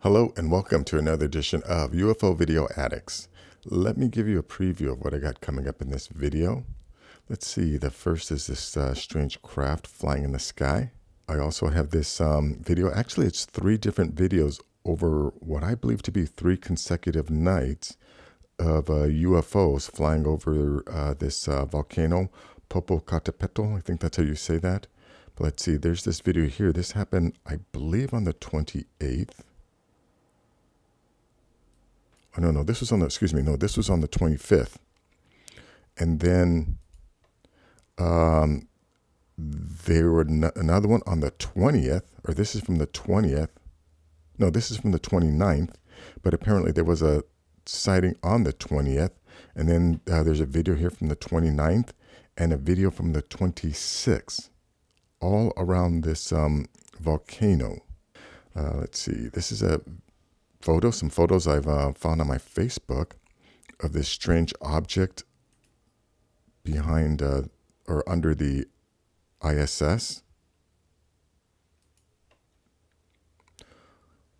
Hello and welcome to another edition of UFO Video Addicts. Let me give you a preview of what I got coming up in this video. Let's see, the first is this strange craft flying in the sky. I also have this video, actually it's 3 different videos over what I believe to be 3 consecutive nights of UFOs flying over this volcano, Popocatépetl, I think that's how you say that. But let's see, there's this video here. This happened, I believe, on the 28th. Oh, no, this was on the, this was on the 25th. And then there were another one on the 20th, or this is from the 20th. No, this is from the 29th, but apparently there was a sighting on the 20th. And then there's a video here from the 29th and a video from the 26th, all around this volcano. Let's see, this is some photos I've found on my Facebook of this strange object behind or under the ISS.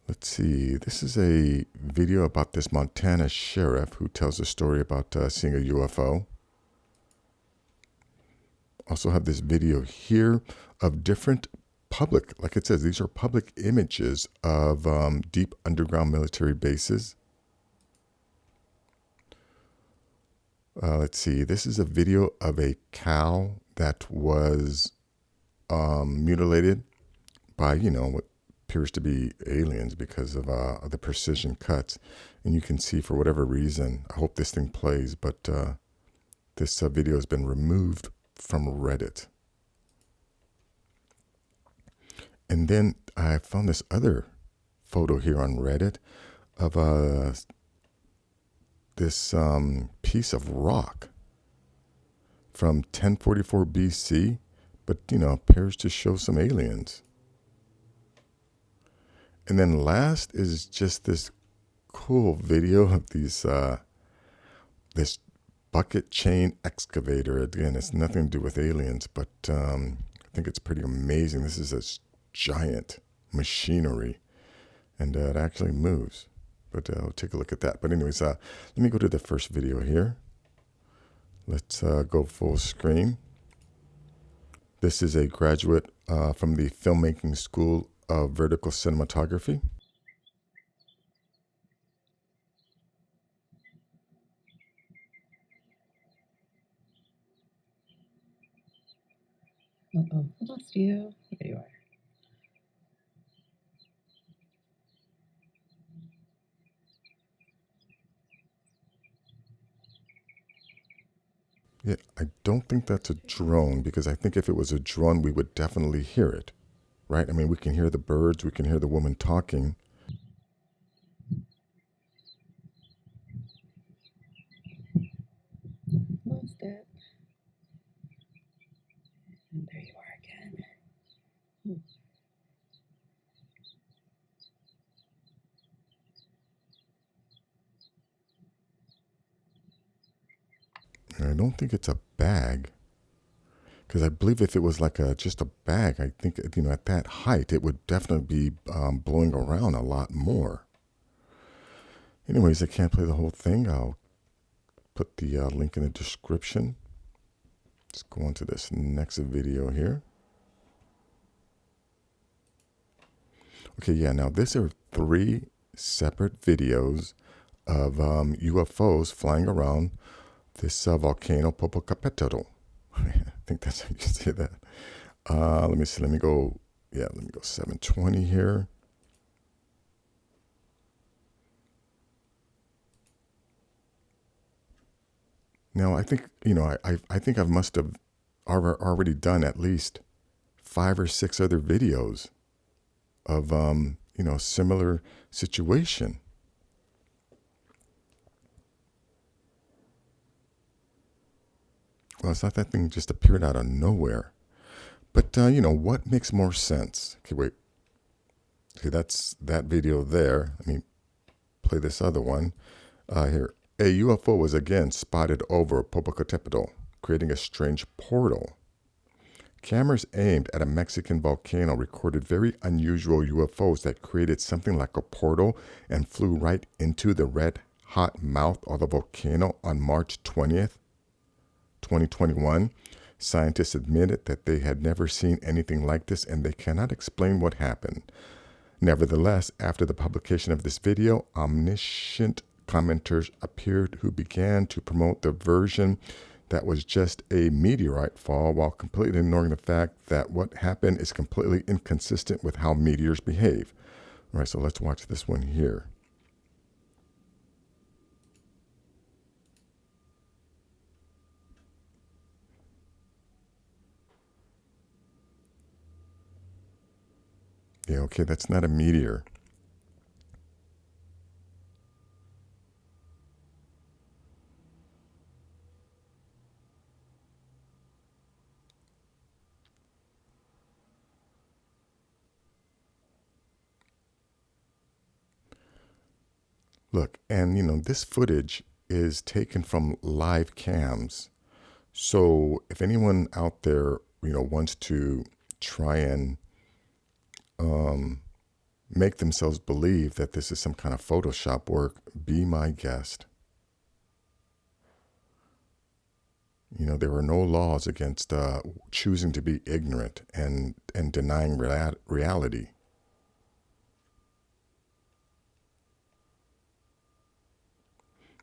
Let's see, this is a video about this Montana sheriff who tells a story about seeing a UFO. Also have this video here of different public, like it says, these are public images of deep underground military bases. Let's see, this is a video of a cow that was mutilated by, what appears to be aliens because of the precision cuts. And you can see, for whatever reason, I hope this thing plays, but this video has been removed from Reddit. And then I found this other photo here on Reddit of this piece of rock from 1044 BC, but, appears to show some aliens. And then last is just this cool video of these this bucket chain excavator. Again, it's nothing to do with aliens, but I think it's pretty amazing. This is a giant machinery, and it actually moves, but I'll take a look at that. But anyways, let me go to the first video here. Let's go full screen. This is a graduate from the Filmmaking School of Vertical Cinematography. Uh-oh, I lost you. There you are. Yeah, I don't think that's a drone, because I think if it was a drone, we would definitely hear it, right? I mean, we can hear the birds, we can hear the woman talking. Lost it. And there you are again. And I don't think it's a bag, because I believe if it was like just a bag, I think, at that height, it would definitely be blowing around a lot more. Anyways, I can't play the whole thing. I'll put the link in the description. Let's go on to this next video here. Okay, yeah, now these are 3 separate videos of UFOs flying around this volcano Popocatépetl. I think that's how you say that. Let me see, let me go 720 here. Now, I think, I think I must have already done at least 5 or 6 other videos of, similar situation. Well, it's not that thing just appeared out of nowhere. But, what makes more sense? Okay, wait. Okay, that's that video there. Let me play this other one. Here. A UFO was again spotted over Popocatépetl, creating a strange portal. Cameras aimed at a Mexican volcano recorded very unusual UFOs that created something like a portal and flew right into the red hot mouth of the volcano on March 20th, 2021. Scientists admitted that they had never seen anything like this and they cannot explain what happened. Nevertheless, after the publication of this video, omniscient commenters appeared who began to promote the version that was just a meteorite fall while completely ignoring the fact that what happened is completely inconsistent with how meteors behave. All right, so let's watch this one here. Yeah, okay, that's not a meteor. Look, and this footage is taken from live cams. So if anyone out there, wants to try and make themselves believe that this is some kind of Photoshop work, be my guest. There are no laws against choosing to be ignorant and denying reality.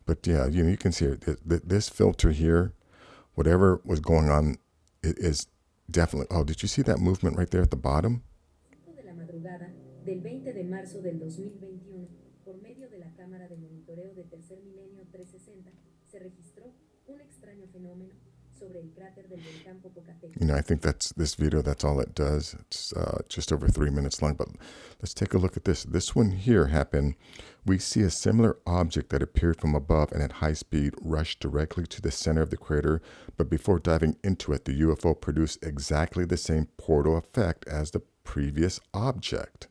But yeah, you can see it. This filter here, whatever was going on, it is definitely. Oh, did you see that movement right there at the bottom? De la madrugada del 20 de marzo del 2021, por medio de la cámara de monitoreo de tercer milenio 360, se registró un extraño fenómeno sobre el cráter del volcán Popocatépetl. I think that's this video. That's all it does. It's just over 3 minutes long. But let's take a look at this. This one here happened. We see a similar object that appeared from above and at high speed rushed directly to the center of the crater. But before diving into it, the UFO produced exactly the same portal effect as the previous object.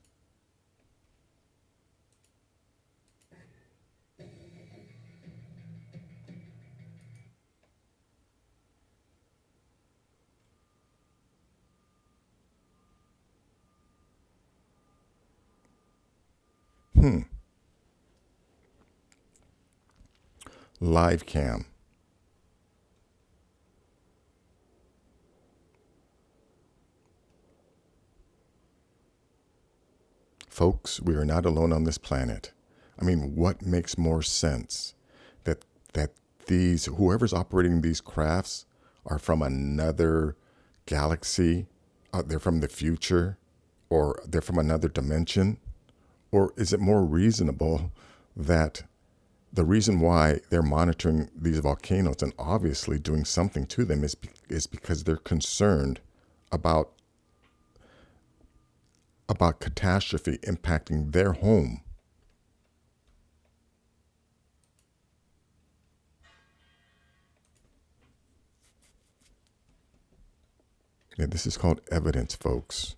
Live cam. Folks, we are not alone on this planet. I mean, what makes more sense? That these whoever's operating these crafts are from another galaxy, they're from the future, or they're from another dimension? Or is it more reasonable that the reason why they're monitoring these volcanoes and obviously doing something to them is because they're concerned about catastrophe impacting their home? Yeah, this is called evidence, folks.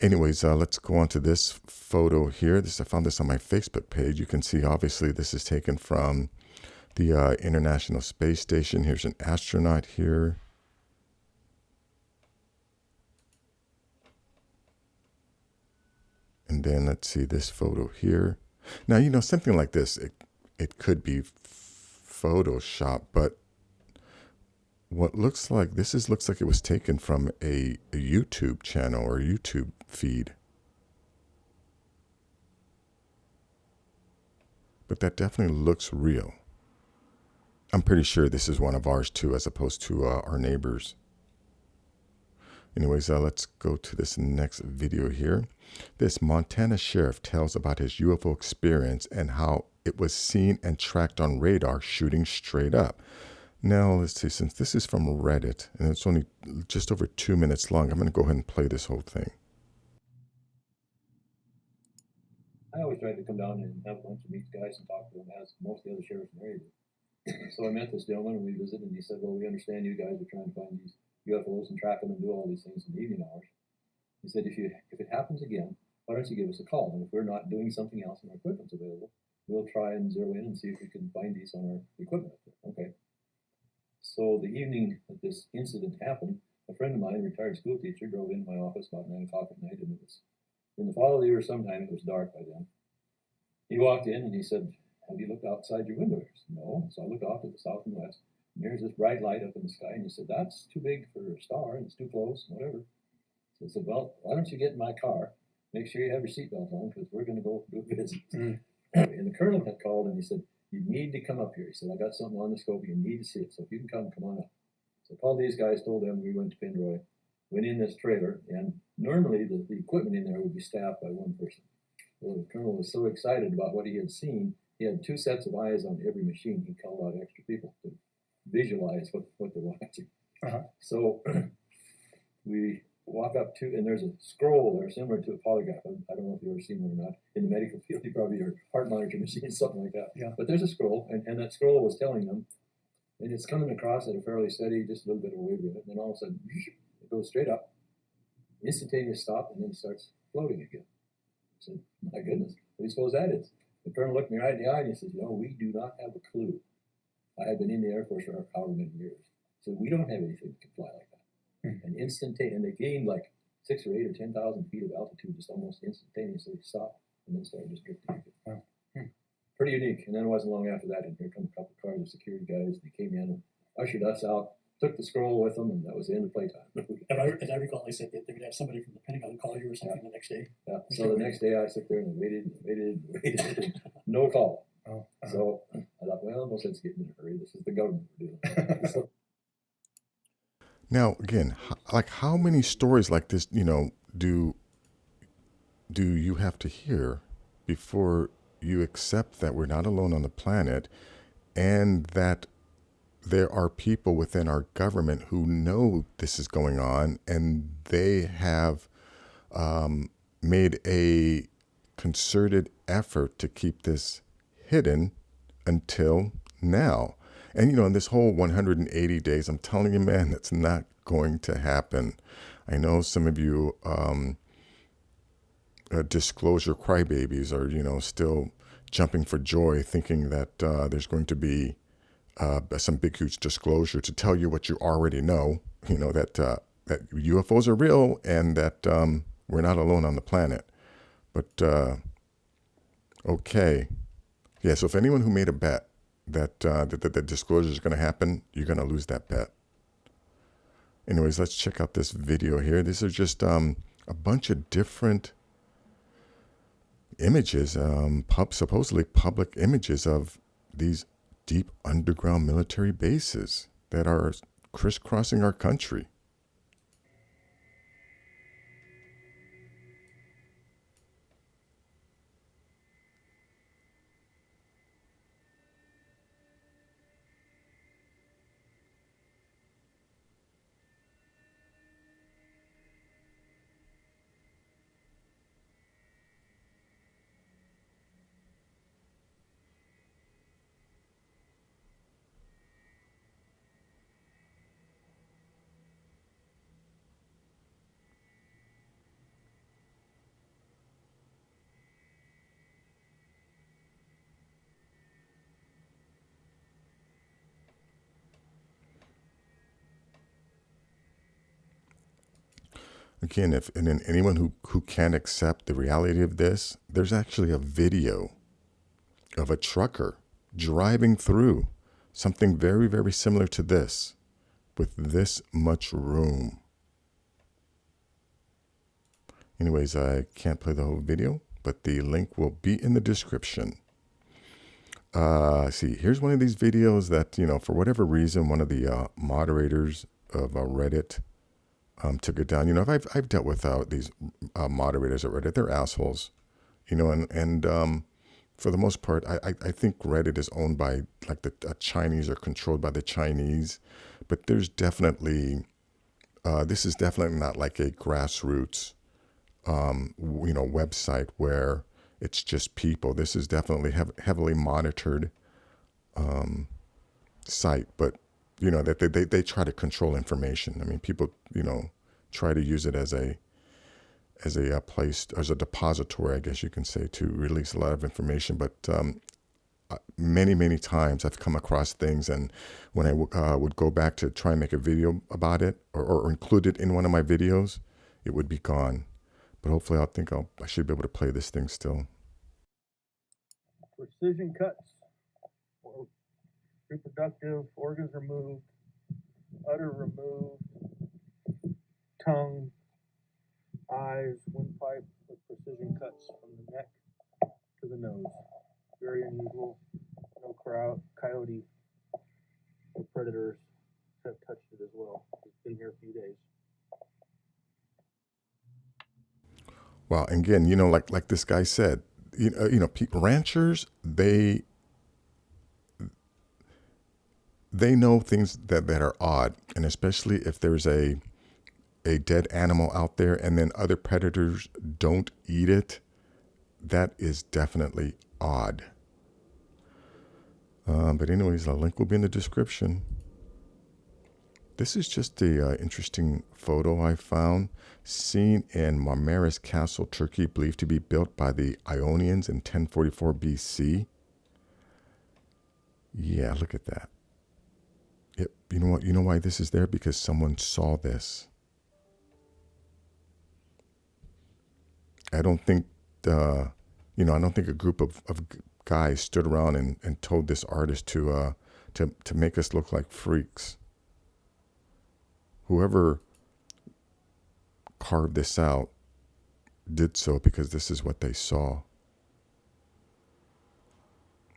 Anyways, let's go on to this photo here. I found this on my Facebook page. You can see, obviously, this is taken from the International Space Station. Here's an astronaut here. And then let's see this photo here. Now, something like this, it could be Photoshop, but what looks like it was taken from a YouTube channel or YouTube feed. But that definitely looks real. I'm pretty sure this is one of ours too, as opposed to our neighbors. Anyways, let's go to this next video here. This Montana sheriff tells about his UFO experience and how it was seen and tracked on radar shooting straight up. Now, let's see, since this is from Reddit and it's only just over 2 minutes long, I'm going to go ahead and play this whole thing. I always tried to come down and have lunch and meet the guys and talk to them, as most of the other sheriffs in the area did. So I met this gentleman and we visited, and he said, well, we understand you guys are trying to find these UFOs and track them and do all these things in the evening hours. He said, if it happens again, why don't you give us a call? And if we're not doing something else and our equipment's available, we'll try and zero in and see if we can find these on our equipment. Okay. So the evening that this incident happened, a friend of mine, a retired school teacher, drove into my office about 9 o'clock at night, and it was in the fall of the year sometime. It was dark by then. He walked in and he said, "Have you looked outside your window?" I said, "No." So I looked off to the south and west, and there's this bright light up in the sky. And he said, "That's too big for a star, and it's too close, and whatever." So I said, "Well, why don't you get in my car? Make sure you have your seatbelt on, because we're going to go do a visit." And the colonel had called and he said, "You need to come up here." He said, "I got something on the scope. You need to see it. So if you can come on up." So I called these guys, told them we went to Pindroy, went in this trailer, and normally the equipment in there would be staffed by one person. Well, the colonel was so excited about what he had seen, he had 2 sets of eyes on every machine. He called out extra people to visualize what they're watching. So we walk up to, and there's a scroll there similar to a polygraph. I don't know if you've ever seen one or not. In the medical field, you probably heard heart monitor machine, something like that. Yeah. But there's a scroll, and that scroll was telling them, and it's coming across at a fairly steady, just a little bit of a wave with it, and then all of a sudden, it goes straight up, instantaneous stop, and then it starts floating again. I said, "My goodness, what do you suppose that is?" The colonel looked me right in the eye and he says, "You know, we do not have a clue. I have been in the Air Force for however many years. So we don't have anything that can fly like that." And instantaneous, and they gained like 6 or 8 or 10,000 feet of altitude just almost instantaneously, stopped, and then started just drifting again. Pretty unique. And then it wasn't long after that, and here come a couple of cars of security guys. They came in and ushered us out, took the scroll with them, and that was the end of playtime. As I recall, they said that they would have somebody from the Pentagon call you or something the next day. Yeah. So the next day I sat there and waited, no call. So I thought, well, no sense getting in a hurry. This is the government we're dealing with. So, Now, again, like how many stories like this, do you have to hear before you accept that we're not alone on the planet, and that there are people within our government who know this is going on, and they have made a concerted effort to keep this hidden until now? And, in this whole 180 days, I'm telling you, man, that's not going to happen. I know some of you disclosure crybabies are, still jumping for joy, thinking that there's going to be some big, huge disclosure to tell you what you already know, that UFOs are real and that we're not alone on the planet. But, okay. Yeah, so if anyone who made a bet that the disclosure is going to happen, you're going to lose that bet. Anyways, let's check out this video here. These are just a bunch of different images, supposedly public images of these deep underground military bases that are crisscrossing our country. Again, and anyone who can't accept the reality of this, there's actually a video of a trucker driving through something very, very similar to this, with this much room. Anyways, I can't play the whole video, but the link will be in the description. See, here's one of these videos that, for whatever reason, one of the moderators of Reddit took it down. I've dealt with these moderators at Reddit. They're assholes, and for the most part, I think Reddit is owned by like the Chinese or controlled by the Chinese, but there's definitely, this is definitely not like a grassroots, website where it's just people. This is definitely heavily monitored site, but that they try to control information. I mean, people, try to use it as a place, as a depository, I guess you can say, to release a lot of information. But many times I've come across things, and when I would go back to try and make a video about it or include it in one of my videos, it would be gone. But hopefully I should be able to play this thing still. Precision cuts, or reproductive organs removed, udder removed, tongue, eyes, windpipe with precision cuts from the neck to the nose. Very unusual. No coyote or predators have touched it as well. It's been here a few days. Well, again, like this guy said, ranchers, they know things that are odd, and especially if there's a dead animal out there and then other predators don't eat it, that is definitely odd. But anyways, the link will be in the description. This is just the interesting photo I found, seen in Marmaris Castle, Turkey, believed to be built by the Ionians in 1044 BC. Yeah, look at that. Yep. You know what? You know why this is there? Because someone saw this. I don't think, I don't think a group of guys stood around and told this artist to make us look like freaks. Whoever carved this out did so because this is what they saw.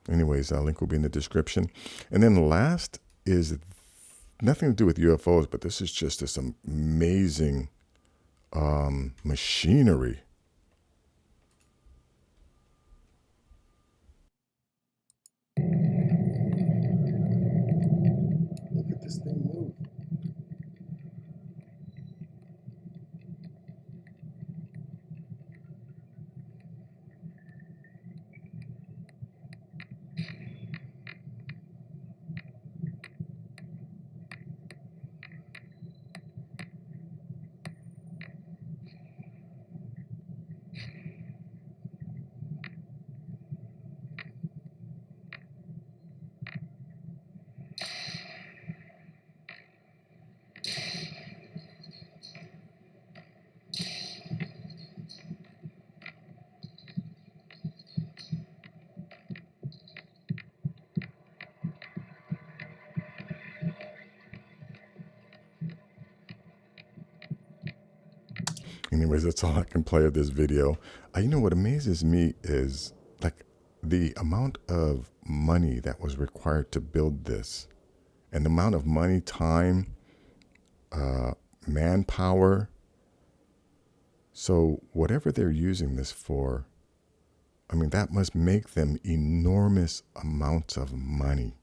Anyways, link will be in the description. And then the last is nothing to do with UFOs, but this is just this amazing machinery. Look at this thing move. Anyways, that's all I can play of this video. What amazes me is like the amount of money that was required to build this, and the amount of money, time, manpower. So whatever they're using this for, that must make them enormous amounts of money.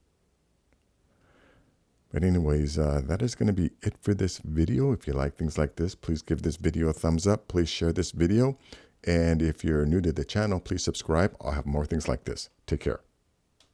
But anyways, that is going to be it for this video. If you like things like this, please give this video a thumbs up. Please share this video. And if you're new to the channel, please subscribe. I'll have more things like this. Take care.